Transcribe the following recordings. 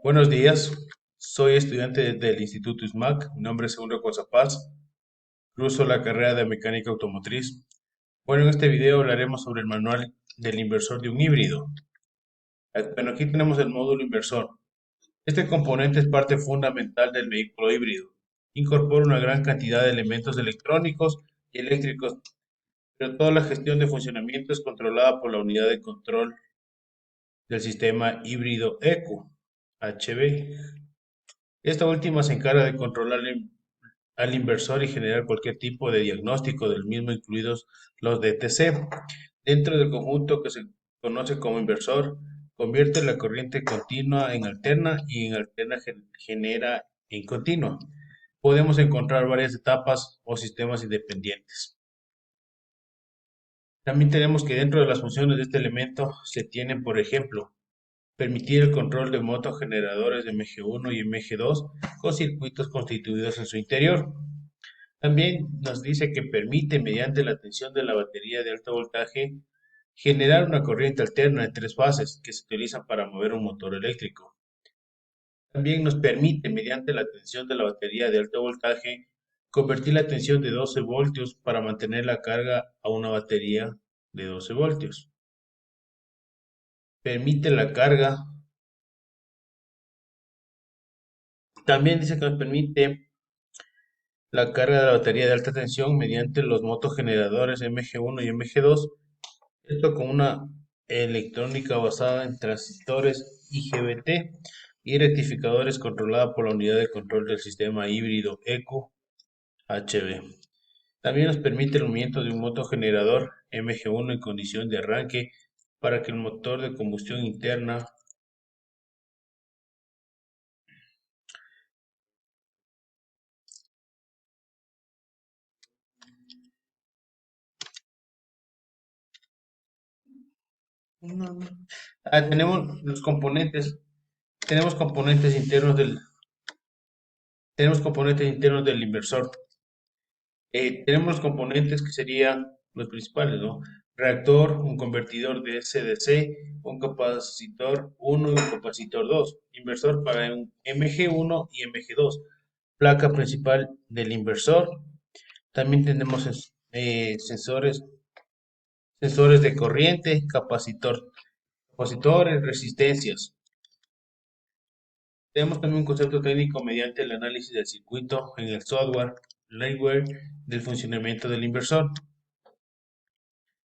Buenos días, soy estudiante del Instituto ISMAC, mi nombre es Segundo Paz, curso la carrera de Mecánica Automotriz. Bueno, en este video hablaremos sobre el manual del inversor de un híbrido. Bueno, aquí tenemos el módulo inversor. Este componente es parte fundamental del vehículo híbrido. Incorpora una gran cantidad de elementos electrónicos y eléctricos, pero toda la gestión de funcionamiento es controlada por la unidad de control del sistema híbrido ECU, HV. Esta última se encarga de controlar al inversor y generar cualquier tipo de diagnóstico del mismo, incluidos los DTC. Dentro del conjunto que se conoce como inversor, convierte la corriente continua en alterna y en alterna genera en continua. Podemos encontrar varias etapas o sistemas independientes. También tenemos que dentro de las funciones de este elemento se tienen, por ejemplo, permitir el control de motogeneradores de MG1 y MG2 con circuitos constituidos en su interior. También nos dice que permite, mediante la tensión de la batería de alto voltaje, generar una corriente alterna de tres fases que se utilizan para mover un motor eléctrico. También nos permite, mediante la tensión de la batería de alto voltaje, convertir la tensión de 12 voltios para mantener la carga a una batería de 12 voltios. Permite la carga. También dice que nos permite la carga de la batería de alta tensión mediante los motogeneradores MG1 y MG2. Esto con una electrónica basada en transistores IGBT y rectificadores controlada por la unidad de control del sistema híbrido ECO-HV. También nos permite el movimiento de un motogenerador MG1 en condición de arranque para que el motor de combustión interna. No, no. Tenemos componentes internos del inversor. Tenemos los componentes que serían los principales, ¿no? Reactor, un convertidor de SDC, un capacitor 1 y un capacitor 2, inversor para un MG1 y MG2, placa principal del inversor. También tenemos sensores de corriente, capacitores, resistencias. Tenemos también un concepto técnico mediante el análisis del circuito en el software, Lightware, del funcionamiento del inversor.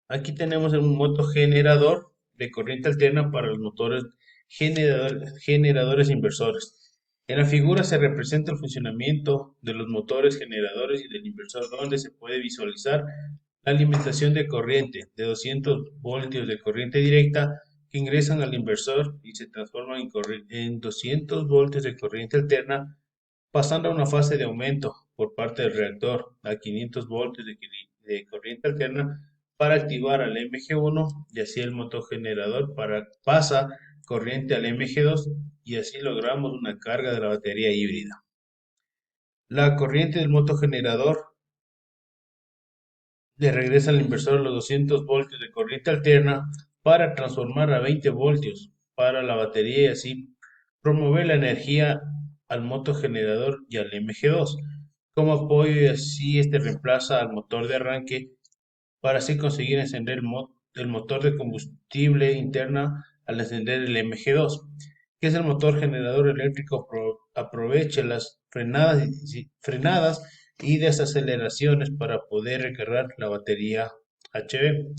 Aquí tenemos un motogenerador de corriente alterna para los motores generadores inversores. En la figura se representa el funcionamiento de los motores generadores y del inversor, donde se puede visualizar la alimentación de corriente de 200 voltios de corriente directa que ingresan al inversor y se transforman en 200 voltios de corriente alterna, pasando a una fase de aumento por parte del reactor a 500 voltios de corriente alterna para activar al MG1 y así el motogenerador pasa corriente al MG2 y así logramos una carga de la batería híbrida. La corriente del motogenerador le regresa al inversor los 200 voltios de corriente alterna para transformar a 20 voltios para la batería y así promover la energía al motogenerador y al MG2 como apoyo y así este reemplaza al motor de arranque para así conseguir encender el motor de combustible interna al encender el MG2, que es el motor generador eléctrico. Aproveche las frenadas y desaceleraciones para poder recargar la batería HV,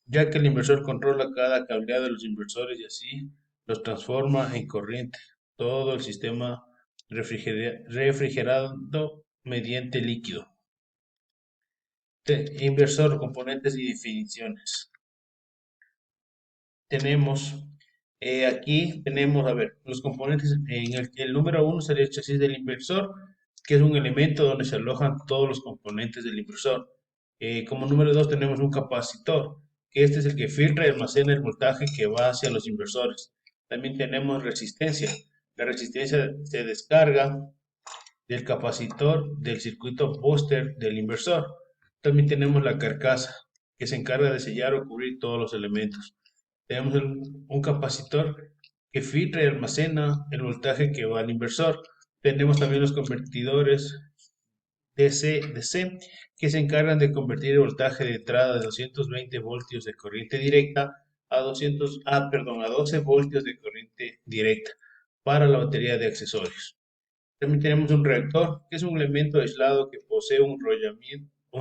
ya que el inversor controla cada cableado de los inversores y así los transforma en corriente. Todo el sistema refrigerado mediante líquido. Inversor, componentes y definiciones. Tenemos aquí tenemos, a ver, los componentes. El número uno sería el chasis del inversor, que es un elemento donde se alojan todos los componentes del inversor. Como número dos tenemos un capacitor, que este es el que filtra y almacena el voltaje que va hacia los inversores. También tenemos resistencia. La resistencia se descarga del capacitor del circuito booster del inversor. También tenemos la carcasa, que se encarga de sellar o cubrir todos los elementos. Tenemos un capacitor que filtra y almacena el voltaje que va al inversor. Tenemos también los convertidores DC que se encargan de convertir el voltaje de entrada de 220 voltios de corriente directa a 12 voltios de corriente directa para la batería de accesorios. También tenemos un reactor, que es un elemento aislado que posee un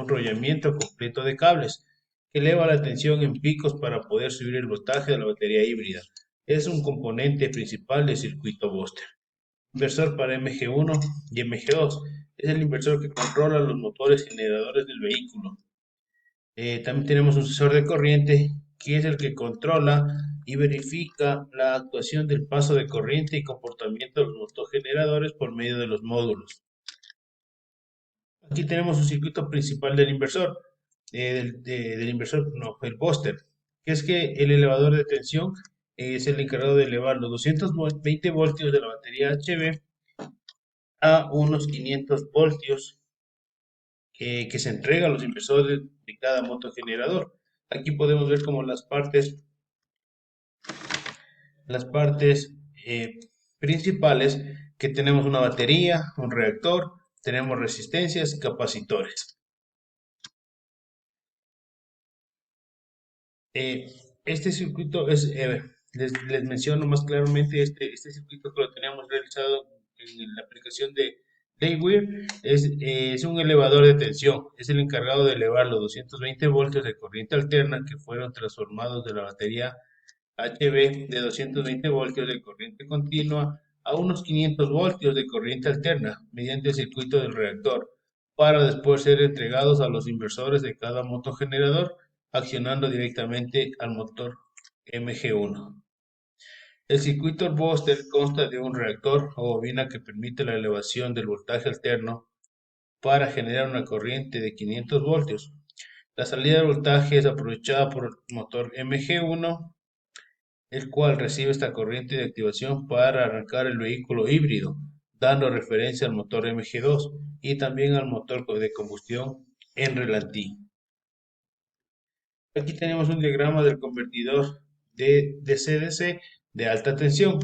rollamiento completo de cables, que eleva la tensión en picos para poder subir el voltaje de la batería híbrida. Es un componente principal del circuito booster. Inversor para MG1 y MG2. Es el inversor que controla los motores generadores del vehículo. También tenemos un sensor de corriente, que es el que controla y verifica la actuación del paso de corriente y comportamiento de los motogeneradores por medio de los módulos. Aquí tenemos un circuito principal del inversor, el booster, que es que el elevador de tensión es el encargado de elevar los 220 voltios de la batería HV a unos 500 voltios que se entrega a los inversores de cada motogenerador. Aquí podemos ver como las partes principales, que tenemos una batería, un reactor, tenemos resistencias y capacitores. Eh, este circuito les menciono más claramente, este circuito que lo teníamos realizado en la aplicación de Dayware, es un elevador de tensión, es el encargado de elevar los 220 voltios de corriente alterna que fueron transformados de la batería HV de 220 voltios de corriente continua a unos 500 voltios de corriente alterna mediante el circuito del reactor, para después ser entregados a los inversores de cada motogenerador, accionando directamente al motor MG1. El circuito booster consta de un reactor o bobina que permite la elevación del voltaje alterno para generar una corriente de 500 voltios. La salida de voltaje es aprovechada por el motor MG1, el cual recibe esta corriente de activación para arrancar el vehículo híbrido, dando referencia al motor MG2 y también al motor de combustión en relantí. Aquí tenemos un diagrama del convertidor de DC-DC de alta tensión.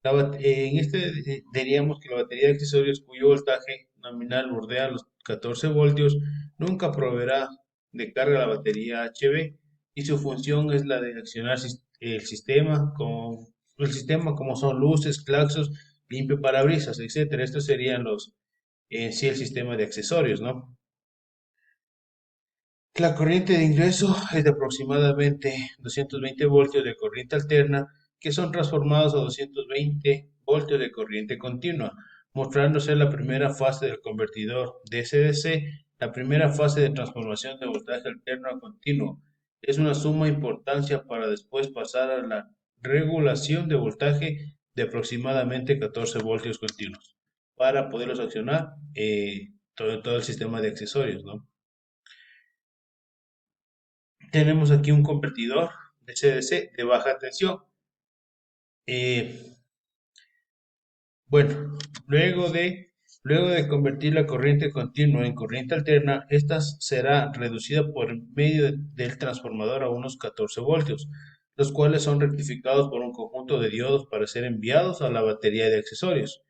En este diríamos que la batería de accesorios cuyo voltaje nominal bordea los 14 voltios nunca proveerá de carga a la batería HV, y su función es la de accionar el sistema como son luces, claxos, limpio parabrisas, etcétera. Estos serían sí, el sistema de accesorios, ¿no? La corriente de ingreso es de aproximadamente 220 voltios de corriente alterna, que son transformados a 220 voltios de corriente continua, mostrándose la primera fase del convertidor DC-DC. La primera fase de transformación de voltaje alterno a continuo es una suma importancia para después pasar a la regulación de voltaje de aproximadamente 14 voltios continuos para poderlos accionar todo el sistema de accesorios, ¿no? Tenemos aquí un convertidor de CDC de baja tensión. Eh, bueno, luego de convertir la corriente continua en corriente alterna, esta será reducida por medio del transformador a unos 14 voltios, los cuales son rectificados por un conjunto de diodos para ser enviados a la batería de accesorios.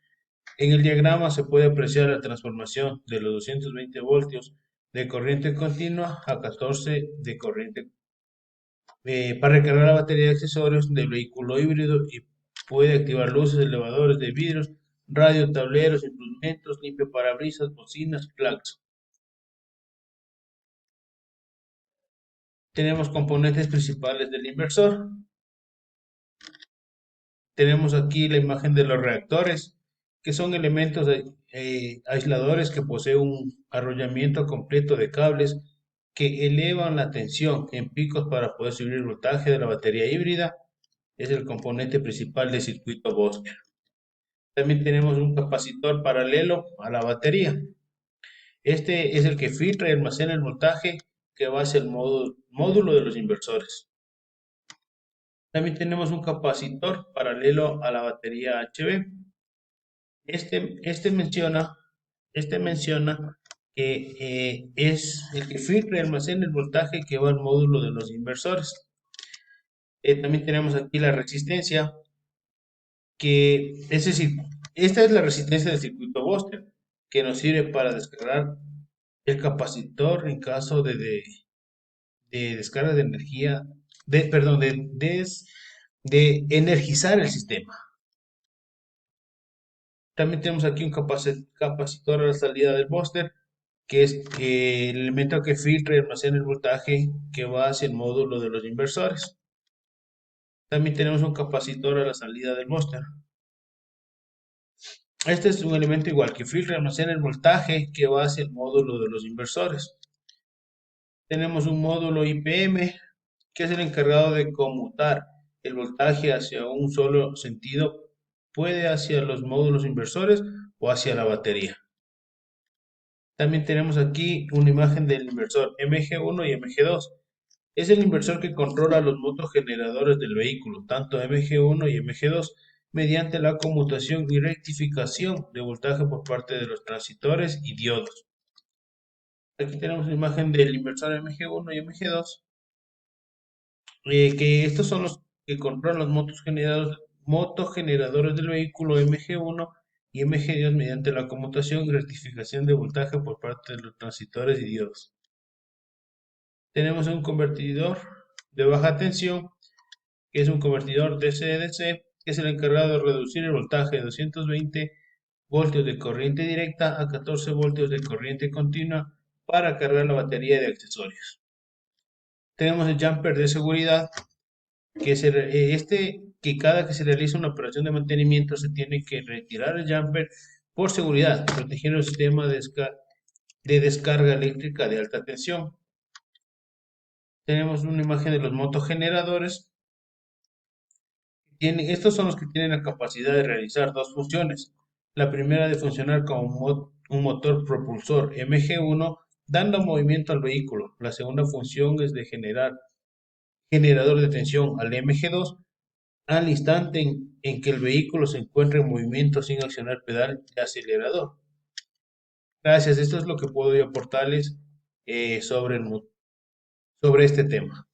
En el diagrama se puede apreciar la transformación de los 220 voltios de corriente continua a 14 de corriente para recargar la batería de accesorios del vehículo híbrido, y puede activar luces, elevadores de vidrios, radio, tableros, instrumentos, limpio parabrisas, bocinas, claxon. Tenemos componentes principales del inversor. Tenemos aquí la imagen de los reactores, que son elementos aisladores que poseen un arrollamiento completo de cables que elevan la tensión en picos para poder subir el voltaje de la batería híbrida. Es el componente principal del circuito Booster. También tenemos un capacitor paralelo a la batería. Este es el que filtra y almacena el voltaje que va hacia el módulo de los inversores. También tenemos un capacitor paralelo a la batería HV. Este menciona que es el que filtra y almacena el voltaje que va al módulo de los inversores. También tenemos aquí la resistencia, es decir, esta es la resistencia del circuito Booster, que nos sirve para descargar el capacitor en caso de descarga de energía, perdón, de energizar el sistema. También tenemos aquí un capacitor a la salida del booster, que es el elemento que filtra y almacena el voltaje que va hacia el módulo de los inversores. También tenemos un capacitor a la salida del booster. Este es un elemento igual que filtra y almacena el voltaje que va hacia el módulo de los inversores. Tenemos un módulo IPM que es el encargado de conmutar el voltaje hacia un solo sentido, puede hacia los módulos inversores o hacia la batería. También tenemos aquí una imagen del inversor MG1 y MG2. Es el inversor que controla los motogeneradores del vehículo, tanto MG1 y MG2, mediante la conmutación y rectificación de voltaje por parte de los transistores y diodos. Aquí tenemos una imagen del inversor MG1 y MG2, que estos son los que controlan los motogeneradores del vehículo MG1 y MG2 mediante la conmutación y rectificación de voltaje por parte de los transistores y diodos. Tenemos un convertidor de baja tensión, que es un convertidor DC-DC, que es el encargado de reducir el voltaje de 220 voltios de corriente directa a 14 voltios de corriente continua para cargar la batería de accesorios. Tenemos el jumper de seguridad, que cada que se realiza una operación de mantenimiento se tiene que retirar el jumper por seguridad, protegiendo el sistema de descarga eléctrica de alta tensión. Tenemos una imagen de los motogeneradores. Estos son los que tienen la capacidad de realizar dos funciones. La primera de funcionar como un motor propulsor MG1, dando movimiento al vehículo. La segunda función es de generador de tensión al MG2 al instante en que el vehículo se encuentra en movimiento sin accionar pedal de acelerador. Gracias, esto es lo que puedo yo aportarles sobre este tema.